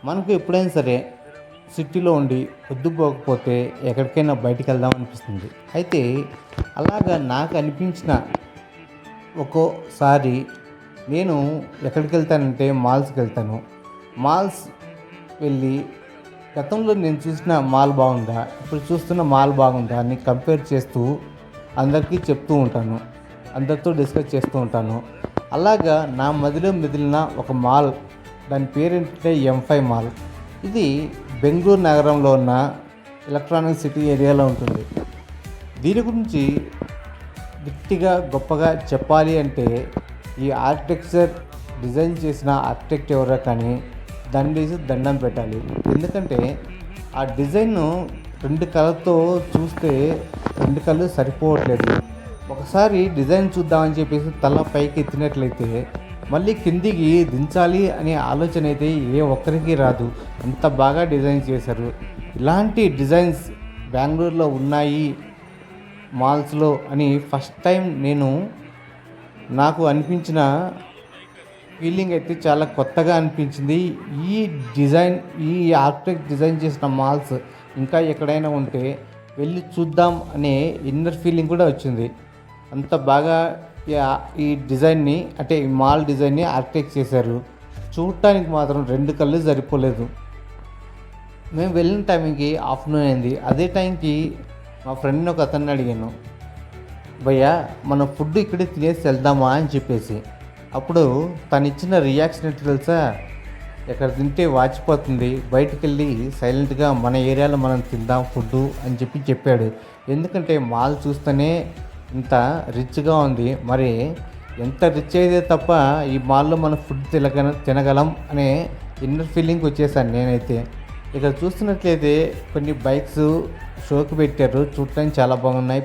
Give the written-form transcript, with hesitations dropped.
మనకు ఎప్పుడైనా సరే సిటీలో ఉండి పొద్దుపోకపోతే ఎక్కడికైనా బయటికి వెళ్దాం అనిపిస్తుంది. అయితే అలాగా నాకు అనిపించిన ఒక్కోసారి నేను ఎక్కడికి వెళ్తానంటే మాల్స్కి వెళ్తాను. మాల్స్ వెళ్ళి గతంలో నేను చూసిన మాల్ బాగుందా, ఇప్పుడు చూస్తున్న మాల్ బాగుందా అని కంపేర్ చేస్తూ అందరికీ చెప్తూ ఉంటాను. అందరితో డిస్కస్ చేస్తూ ఉంటాను. అలాగా నా మదిలో మెదిలిన ఒక మాల్, దాని పేరేంటంటే M5 మాల్. ఇది బెంగళూరు నగరంలో ఉన్న ఎలక్ట్రానిక్ సిటీ ఏరియాలో ఉంటుంది. దీని గురించి గట్టిగా గొప్పగా చెప్పాలి అంటే ఈ ఆర్కిటెక్చర్ డిజైన్ చేసిన ఆర్కిటెక్ట్ ఎవరో కానీ దండేసి దండం పెట్టాలి. ఎందుకంటే ఆ డిజైన్ను రెండు కళ్ళతో చూస్తే రెండు కళ్ళు సరిపోవట్లేదు. ఒకసారి డిజైన్ చూద్దామని చెప్పేసి తల పైకి ఎత్తినట్లయితే మళ్ళీ కిందికి దించాలి అనే ఆలోచన అయితే ఏ ఒక్కరికి రాదు. అంత బాగా డిజైన్ చేశారు. ఇలాంటి డిజైన్స్ బెంగళూరులో ఉన్నాయి మాల్స్లో అని ఫస్ట్ టైం నాకు అనిపించిన ఫీలింగ్ అయితే చాలా కొత్తగా అనిపించింది. ఈ డిజైన్, ఈ ఆర్కిటెక్ట్ డిజైన్ చేసిన మాల్స్ ఇంకా ఎక్కడైనా ఉంటే వెళ్ళి చూద్దాం అనే ఇన్నర్ ఫీలింగ్ కూడా వచ్చింది. అంత బాగా ఈ డిజైన్ని, అంటే ఈ మాల్ డిజైన్ని ఆర్కిటెక్ట్ చేశారు. చూడటానికి మాత్రం రెండు కళ్ళు సరిపోలేదు. మేము వెళ్ళిన టైంకి ఆఫ్టర్నూన్ అయింది. అదే టైంకి మా ఫ్రెండ్ని ఒక అతన్ని అడిగాను, భయ్యా మన ఫుడ్ ఇక్కడే తినేసి వెళ్దామా అని చెప్పేసి. అప్పుడు తను ఇచ్చిన రియాక్షన్ ఏంటి తెలుసా, ఎక్కడ తింటే వాచిపోతుంది, బయటికి వెళ్ళి సైలెంట్గా మన ఏరియాలో మనం తిందాం ఫుడ్డు అని చెప్పాడు. ఎందుకంటే మాల్ చూస్తేనే ఇంత రిచ్గా ఉంది, మరి ఎంత రిచ్ అయితే తప్ప ఈ మాల్లో మనం ఫుడ్ తినగలం అనే ఇన్నర్ ఫీలింగ్ వచ్చేసాను నేనైతే. ఇక్కడ చూస్తున్నట్లయితే కొన్ని బైక్స్ షోకి పెట్టారు, చూడటానికి చాలా బాగున్నాయి.